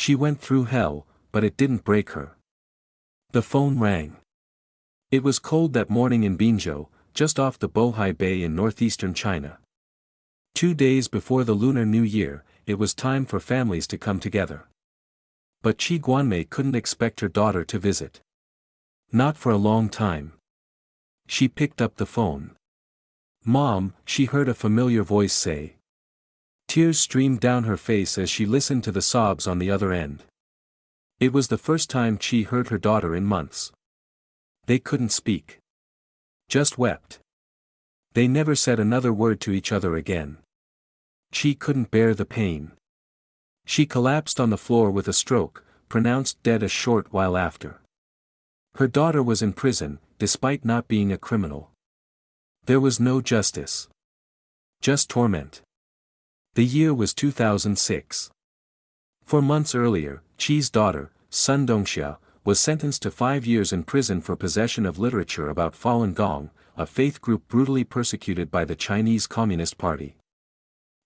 She went through hell, but it didn't break her. The phone rang. It was cold that morning in Binzhou, just off the Bohai Bay in northeastern China. 2 days before the Lunar New Year, it was time for families to come together. But Qi Guanmei couldn't expect her daughter to visit. Not for a long time. She picked up the phone. "Mom," she heard a familiar voice say. Tears streamed down her face as she listened to the sobs on the other end. It was the first time Qi heard her daughter in months. They couldn't speak. Just wept. They never said another word to each other again. Qi couldn't bear the pain. She collapsed on the floor with a stroke, pronounced dead a short while after. Her daughter was in prison, despite not being a criminal. There was no justice. Just torment. The year was 2006. 4 months earlier, Qi's daughter, Sun Dongxia, was sentenced to 5 years in prison for possession of literature about Falun Gong, a faith group brutally persecuted by the Chinese Communist Party.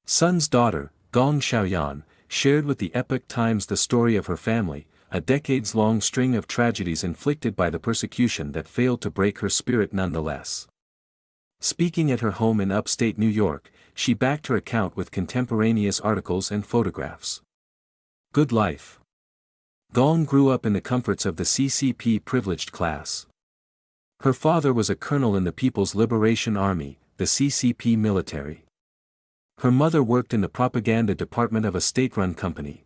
Sun's daughter, Gong Xiaoyan, shared with the Epoch Times the story of her family, a decades-long string of tragedies inflicted by the persecution that failed to break her spirit nonetheless. Speaking at her home in upstate New York, she backed her account with contemporaneous articles and photographs. Good life. Gong grew up in the comforts of the CCP privileged class. Her father was a colonel in the People's Liberation Army, the CCP military. Her mother worked in the propaganda department of a state-run company.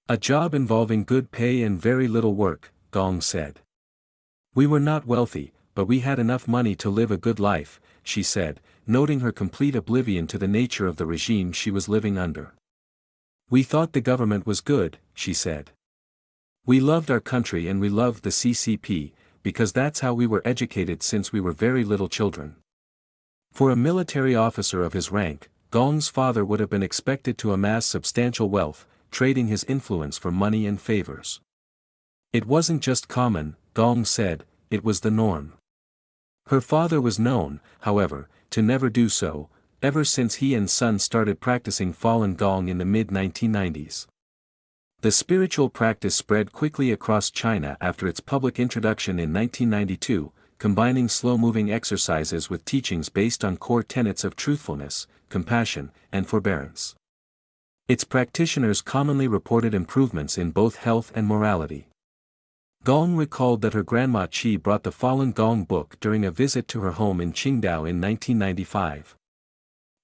A job involving good pay and very little work, Gong said. "We were not wealthy, but we had enough money to live a good life," she said, noting her complete oblivion to the nature of the regime she was living under. "We thought the government was good," she said. "We loved our country and we loved the CCP, because that's how we were educated since we were very little children." For a military officer of his rank, Gong's father would have been expected to amass substantial wealth, trading his influence for money and favors. It wasn't just common, Gong said, it was the norm. Her father was known, however, to never do so, ever since he and Sun started practicing Falun Gong in the mid-1990s. The spiritual practice spread quickly across China after its public introduction in 1992, combining slow-moving exercises with teachings based on core tenets of truthfulness, compassion, and forbearance. Its practitioners commonly reported improvements in both health and morality. Gong recalled that her grandma Qi brought the Falun Gong book during a visit to her home in Qingdao in 1995.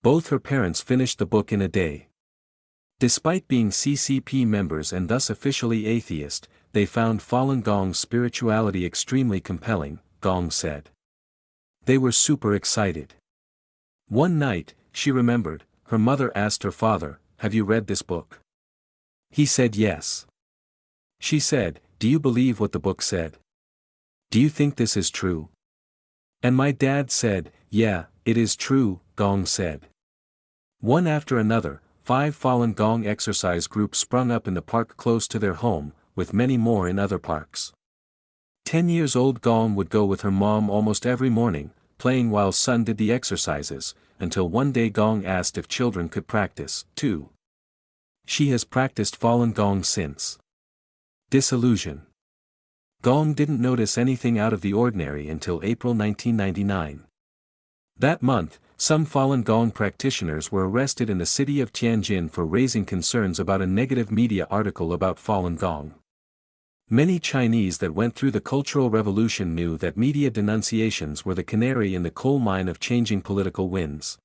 Both her parents finished the book in a day. Despite being CCP members and thus officially atheist, they found Falun Gong's spirituality extremely compelling, Gong said. They were super excited. One night, she remembered, her mother asked her father, "Have you read this book?" He said yes. She said, "Do you believe what the book said? Do you think this is true?" And my dad said, "Yeah, it is true," Gong said. One after another, 5 Falun Gong exercise groups sprung up in the park close to their home, with many more in other parks. 10-year-old Gong would go with her mom almost every morning, playing while Sun did the exercises, until one day Gong asked if children could practice, too. She has practiced Falun Gong since. Disillusion. Gong didn't notice anything out of the ordinary until April 1999. That month, some Falun Gong practitioners were arrested in the city of Tianjin for raising concerns about a negative media article about Falun Gong. Many Chinese that went through the Cultural Revolution knew that media denunciations were the canary in the coal mine of changing political winds.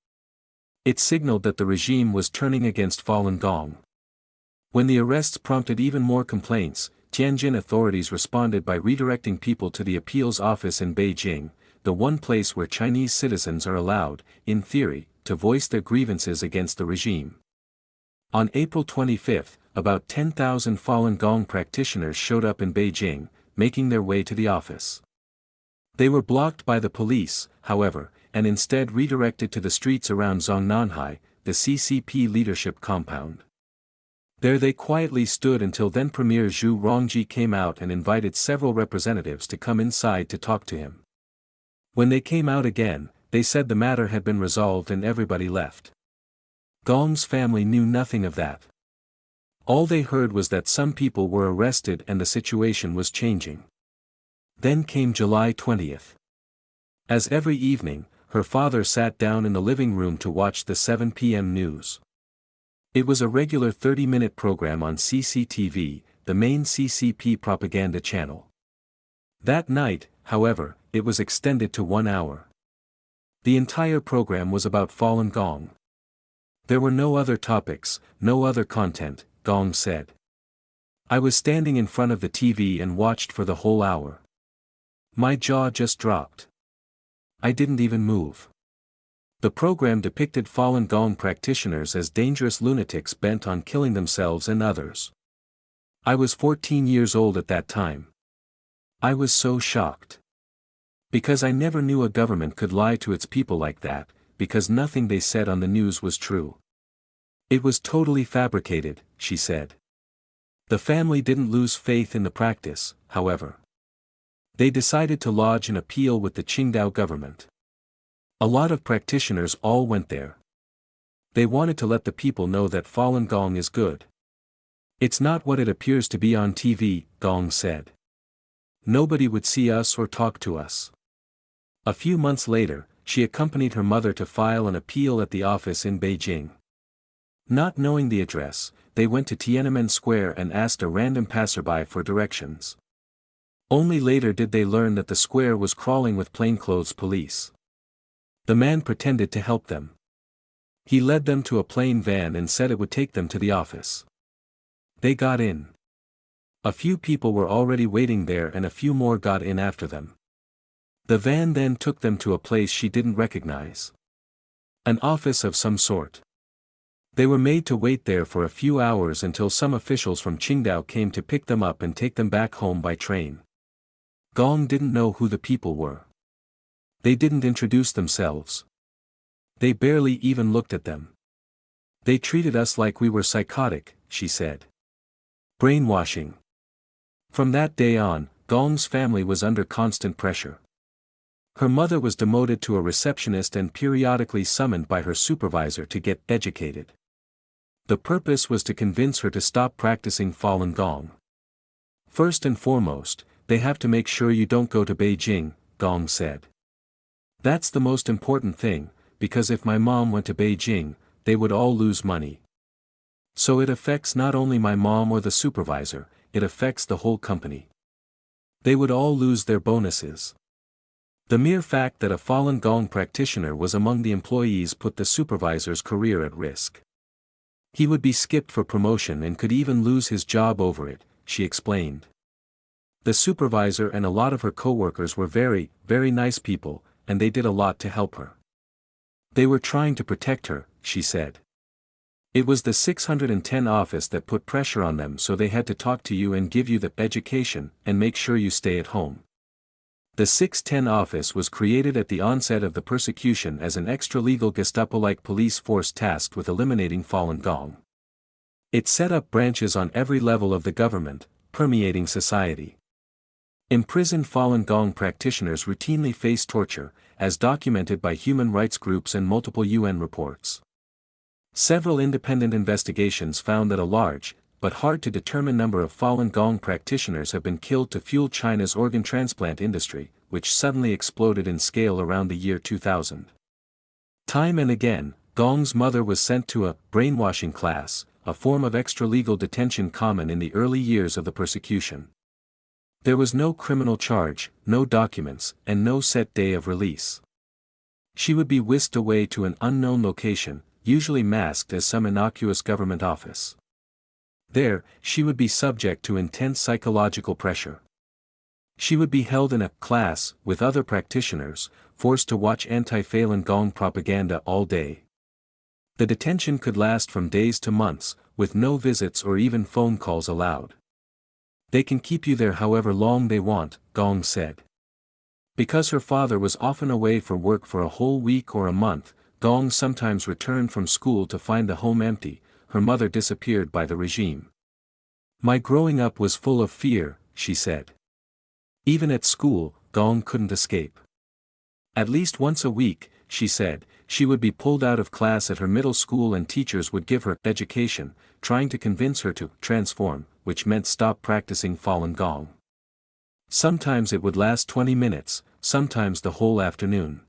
It signaled that the regime was turning against Falun Gong. When the arrests prompted even more complaints, Tianjin authorities responded by redirecting people to the appeals office in Beijing, the one place where Chinese citizens are allowed, in theory, to voice their grievances against the regime. On April 25, about 10,000 Falun Gong practitioners showed up in Beijing, making their way to the office. They were blocked by the police, however, and instead redirected to the streets around Zongnanhai, the CCP leadership compound. There they quietly stood until then Premier Zhu Rongji came out and invited several representatives to come inside to talk to him. When they came out again, they said the matter had been resolved and everybody left. Gong's family knew nothing of that. All they heard was that some people were arrested and the situation was changing. Then came July 20th. As every evening, her father sat down in the living room to watch the 7 p.m. news. It was a regular 30-minute program on CCTV, the main CCP propaganda channel. That night, however, it was extended to 1 hour. The entire program was about Falun Gong. There were no other topics, no other content, Gong said. I was standing in front of the TV and watched for the whole hour. My jaw just dropped. I didn't even move. The program depicted Falun Gong practitioners as dangerous lunatics bent on killing themselves and others. I was 14 years old at that time. I was so shocked. Because I never knew a government could lie to its people like that, because nothing they said on the news was true. It was totally fabricated, she said. The family didn't lose faith in the practice, however. They decided to lodge an appeal with the Qingdao government. A lot of practitioners all went there. They wanted to let the people know that Falun Gong is good. It's not what it appears to be on TV, Gong said. Nobody would see us or talk to us. A few months later, she accompanied her mother to file an appeal at the office in Beijing. Not knowing the address, they went to Tiananmen Square and asked a random passerby for directions. Only later did they learn that the square was crawling with plainclothes police. The man pretended to help them. He led them to a plain van and said it would take them to the office. They got in. A few people were already waiting there and a few more got in after them. The van then took them to a place she didn't recognize. An office of some sort. They were made to wait there for a few hours until some officials from Qingdao came to pick them up and take them back home by train. Gong didn't know who the people were. They didn't introduce themselves. They barely even looked at them. They treated us like we were psychotic, she said. Brainwashing. From that day on, Gong's family was under constant pressure. Her mother was demoted to a receptionist and periodically summoned by her supervisor to get educated. The purpose was to convince her to stop practicing Falun Gong. First and foremost, they have to make sure you don't go to Beijing, Gong said. That's the most important thing, because if my mom went to Beijing, they would all lose money. So it affects not only my mom or the supervisor, it affects the whole company. They would all lose their bonuses. The mere fact that a Falun Gong practitioner was among the employees put the supervisor's career at risk. He would be skipped for promotion and could even lose his job over it, she explained. The supervisor and a lot of her co-workers were very, very nice people, and they did a lot to help her. They were trying to protect her, she said. It was the 610 office that put pressure on them, so they had to talk to you and give you the education and make sure you stay at home. The 610 office was created at the onset of the persecution as an extra-legal Gestapo-like police force tasked with eliminating Falun Gong. It set up branches on every level of the government, permeating society. Imprisoned Falun Gong practitioners routinely face torture, as documented by human rights groups and multiple UN reports. Several independent investigations found that a large, but hard-to-determine number of Falun Gong practitioners have been killed to fuel China's organ transplant industry, which suddenly exploded in scale around the year 2000. Time and again, Gong's mother was sent to a brainwashing class, a form of extra-legal detention common in the early years of the persecution. There was no criminal charge, no documents, and no set day of release. She would be whisked away to an unknown location, usually masked as some innocuous government office. There, she would be subject to intense psychological pressure. She would be held in a class with other practitioners, forced to watch anti-Falun Gong propaganda all day. The detention could last from days to months, with no visits or even phone calls allowed. They can keep you there however long they want, Gong said. Because her father was often away for work for a whole week or a month, Gong sometimes returned from school to find the home empty. Her mother disappeared by the regime. My growing up was full of fear, she said. Even at school, Gong couldn't escape. At least once a week, she said, she would be pulled out of class at her middle school and teachers would give her education, trying to convince her to transform, which meant stop practicing Falun Gong. Sometimes it would last 20 minutes, sometimes the whole afternoon.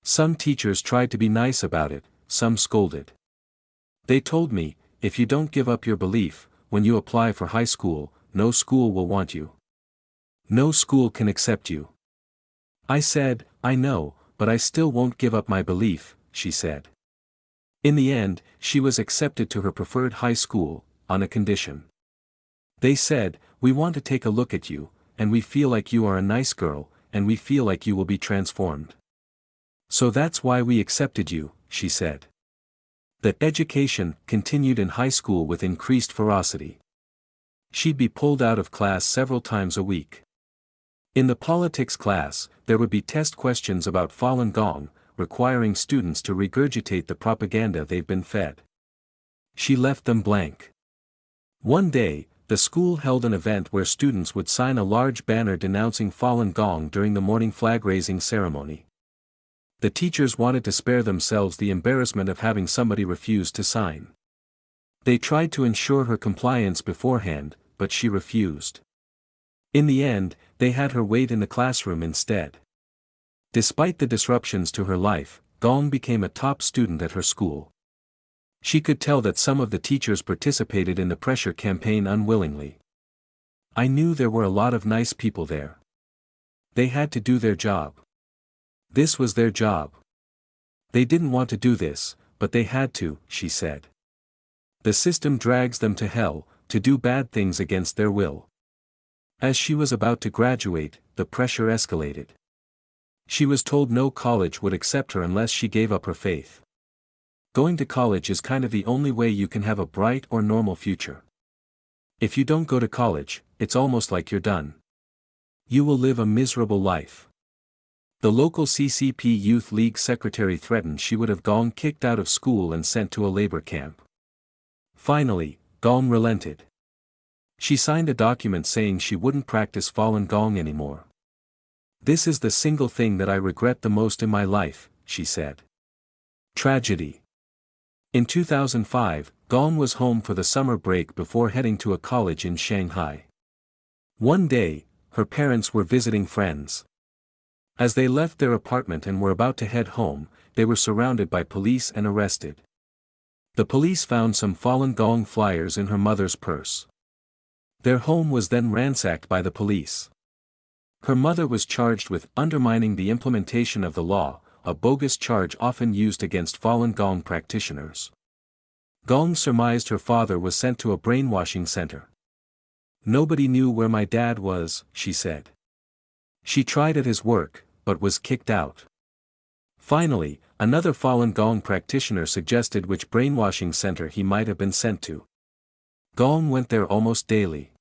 Some teachers tried to be nice about it, some scolded. They told me, if you don't give up your belief, when you apply for high school, no school will want you. No school can accept you. I said, I know, but I still won't give up my belief, she said. In the end, she was accepted to her preferred high school, on a condition. They said, we want to take a look at you, and we feel like you are a nice girl, and we feel like you will be transformed. So that's why we accepted you, she said. The education continued in high school with increased ferocity. She'd be pulled out of class several times a week. In the politics class, there would be test questions about Falun Gong, requiring students to regurgitate the propaganda they've been fed. She left them blank. One day, the school held an event where students would sign a large banner denouncing Falun Gong during the morning flag-raising ceremony. The teachers wanted to spare themselves the embarrassment of having somebody refuse to sign. They tried to ensure her compliance beforehand, but she refused. In the end, they had her wait in the classroom instead. Despite the disruptions to her life, Gong became a top student at her school. She could tell that some of the teachers participated in the pressure campaign unwillingly. I knew there were a lot of nice people there. They had to do their job. This was their job. They didn't want to do this, but they had to, she said. The system drags them to hell, to do bad things against their will. As she was about to graduate, the pressure escalated. She was told no college would accept her unless she gave up her faith. Going to college is kind of the only way you can have a bright or normal future. If you don't go to college, it's almost like you're done. You will live a miserable life. The local CCP Youth League secretary threatened she would have Gong kicked out of school and sent to a labor camp. Finally, Gong relented. She signed a document saying she wouldn't practice Falun Gong anymore. This is the single thing that I regret the most in my life, she said. Tragedy. In 2005, Gong was home for the summer break before heading to a college in Shanghai. One day, her parents were visiting friends. As they left their apartment and were about to head home, they were surrounded by police and arrested. The police found some Falun Gong flyers in her mother's purse. Their home was then ransacked by the police. Her mother was charged with undermining the implementation of the law, a bogus charge often used against Falun Gong practitioners. Gong surmised her father was sent to a brainwashing center. Nobody knew where my dad was, she said. She tried at his work, but was kicked out. Finally, another Falun Gong practitioner suggested which brainwashing center he might have been sent to. Gong went there almost daily.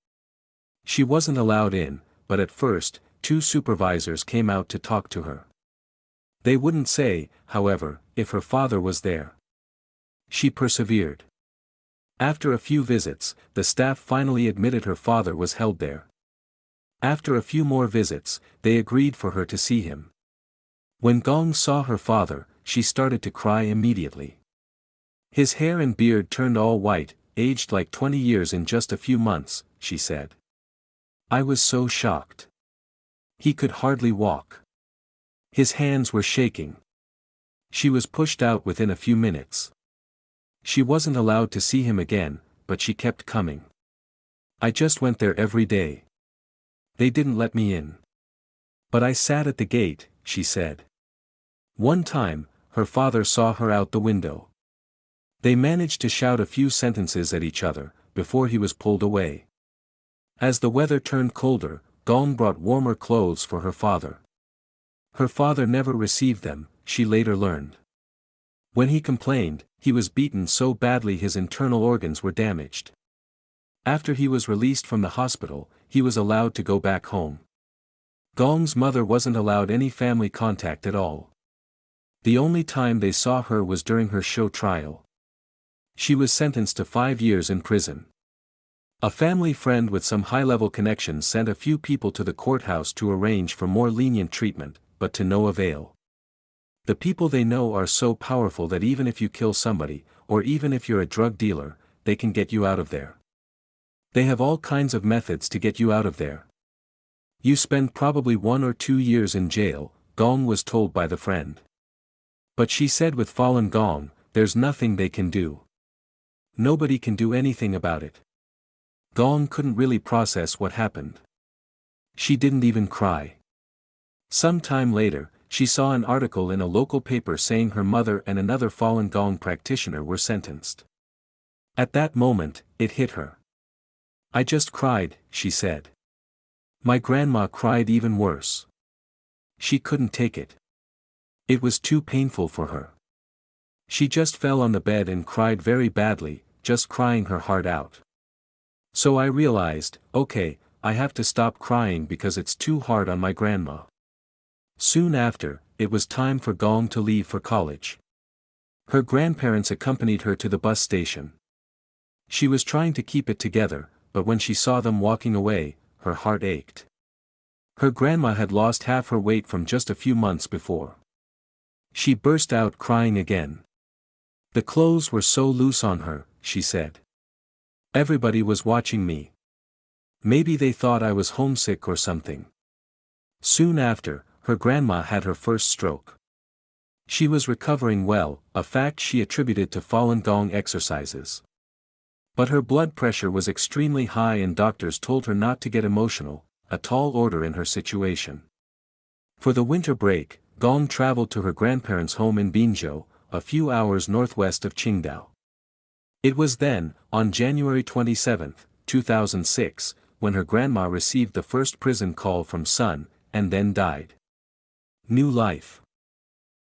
She wasn't allowed in, but at first, 2 supervisors came out to talk to her. They wouldn't say, however, if her father was there. She persevered. After a few visits, the staff finally admitted her father was held there. After a few more visits, they agreed for her to see him. When Gong saw her father, she started to cry immediately. His hair and beard turned all white, aged like 20 years in just a few months, she said. I was so shocked. He could hardly walk. His hands were shaking. She was pushed out within a few minutes. She wasn't allowed to see him again, but she kept coming. I just went there every day. They didn't let me in. But I sat at the gate, she said. One time, her father saw her out the window. They managed to shout a few sentences at each other, before he was pulled away. As the weather turned colder, Gong brought warmer clothes for her father. Her father never received them, she later learned. When he complained, he was beaten so badly his internal organs were damaged. After he was released from the hospital, he was allowed to go back home. Gong's mother wasn't allowed any family contact at all. The only time they saw her was during her show trial. She was sentenced to 5 years in prison. A family friend with some high-level connections sent a few people to the courthouse to arrange for more lenient treatment, but to no avail. The people they know are so powerful that even if you kill somebody, or even if you're a drug dealer, they can get you out of there. They have all kinds of methods to get you out of there. You spend probably 1 or 2 years in jail, Gong was told by the friend. But she said with Falun Gong, there's nothing they can do. Nobody can do anything about it. Gong couldn't really process what happened. She didn't even cry. Some time later, she saw an article in a local paper saying her mother and another Falun Gong practitioner were sentenced. At that moment, it hit her. I just cried, she said. My grandma cried even worse. She couldn't take it. It was too painful for her. She just fell on the bed and cried very badly, just crying her heart out. So I realized, okay, I have to stop crying because it's too hard on my grandma. Soon after, it was time for Gong to leave for college. Her grandparents accompanied her to the bus station. She was trying to keep it together, but when she saw them walking away, her heart ached. Her grandma had lost half her weight from just a few months before. She burst out crying again. The clothes were so loose on her, she said. Everybody was watching me. Maybe they thought I was homesick or something. Soon after, her grandma had her first stroke. She was recovering well, a fact she attributed to Falun Gong exercises. But her blood pressure was extremely high and doctors told her not to get emotional, a tall order in her situation. For the winter break, Gong traveled to her grandparents' home in Binzhou, a few hours northwest of Qingdao. It was then, on January 27, 2006, when her grandma received the first prison call from Sun, and then died. New life.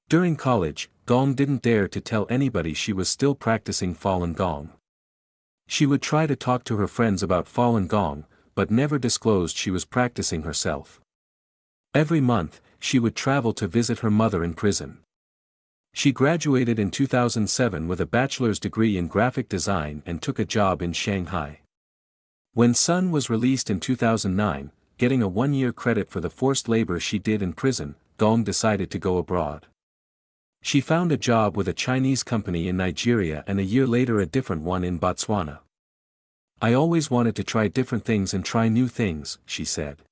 During college, Gong didn't dare to tell anybody she was still practicing Falun Gong. She would try to talk to her friends about Falun Gong, but never disclosed she was practicing herself. Every month, she would travel to visit her mother in prison. She graduated in 2007 with a bachelor's degree in graphic design and took a job in Shanghai. When Sun was released in 2009, getting a 1-year credit for the forced labor she did in prison, Gong decided to go abroad. She found a job with a Chinese company in Nigeria and a year later a different one in Botswana. I always wanted to try different things and try new things, she said.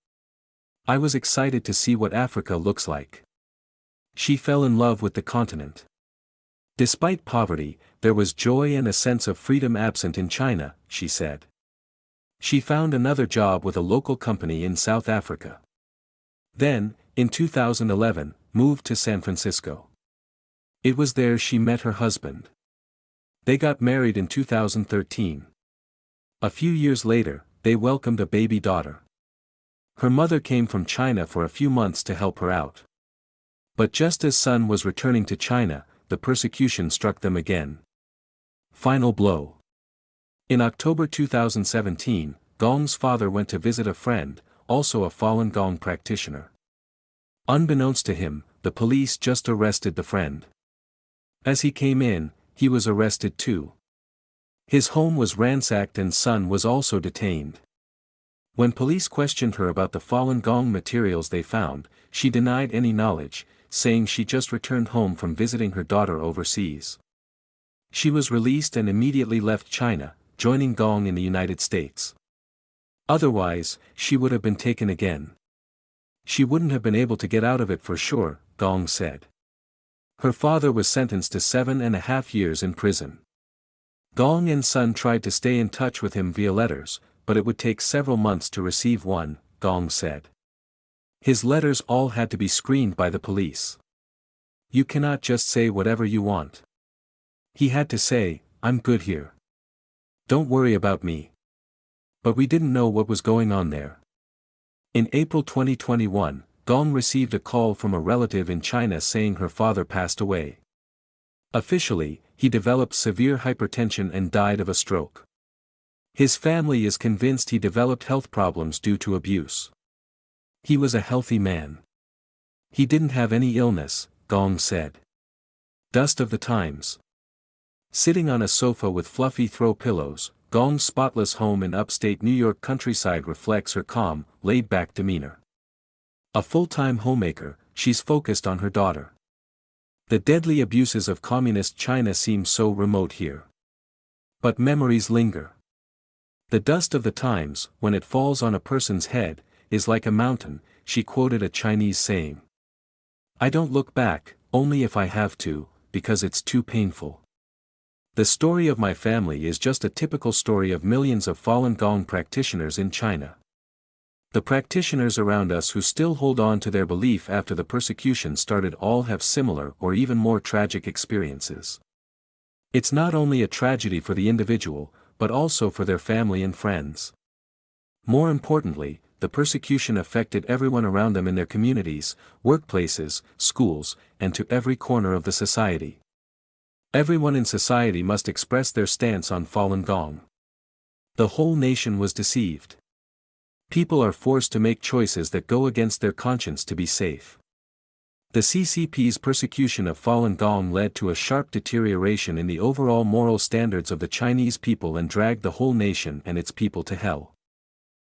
I was excited to see what Africa looks like. She fell in love with the continent. Despite poverty, there was joy and a sense of freedom absent in China, she said. She found another job with a local company in South Africa. Then, in 2011, moved to San Francisco. It was there she met her husband. They got married in 2013. A few years later, they welcomed a baby daughter. Her mother came from China for a few months to help her out. But just as Sun was returning to China, the persecution struck them again. Final blow. In October 2017, Gong's father went to visit a friend, also a Falun Gong practitioner. Unbeknownst to him, the police just arrested the friend. As he came in, he was arrested too. His home was ransacked and Sun was also detained. When police questioned her about the Falun Gong materials they found, she denied any knowledge, saying she just returned home from visiting her daughter overseas. She was released and immediately left China, joining Gong in the United States. Otherwise, she would have been taken again. She wouldn't have been able to get out of it for sure, Gong said. Her father was sentenced to 7.5 years in prison. Gong and Sun tried to stay in touch with him via letters, but it would take several months to receive one, Gong said. His letters all had to be screened by the police. You cannot just say whatever you want. He had to say, I'm good here. Don't worry about me. But we didn't know what was going on there. In April 2021, Gong received a call from a relative in China saying her father passed away. Officially, he developed severe hypertension and died of a stroke. His family is convinced he developed health problems due to abuse. He was a healthy man. He didn't have any illness, Gong said. Dust of the Times. Sitting on a sofa with fluffy throw pillows, Gong's spotless home in upstate New York countryside reflects her calm, laid-back demeanor. A full-time homemaker, she's focused on her daughter. The deadly abuses of communist China seem so remote here. But memories linger. The dust of the times, when it falls on a person's head, is like a mountain, she quoted a Chinese saying. I don't look back, only if I have to, because it's too painful. The story of my family is just a typical story of millions of Falun Gong practitioners in China. The practitioners around us who still hold on to their belief after the persecution started all have similar or even more tragic experiences. It's not only a tragedy for the individual, but also for their family and friends. More importantly, the persecution affected everyone around them in their communities, workplaces, schools, and to every corner of the society. Everyone in society must express their stance on Falun Gong. The whole nation was deceived. People are forced to make choices that go against their conscience to be safe. The CCP's persecution of Falun Gong led to a sharp deterioration in the overall moral standards of the Chinese people and dragged the whole nation and its people to hell.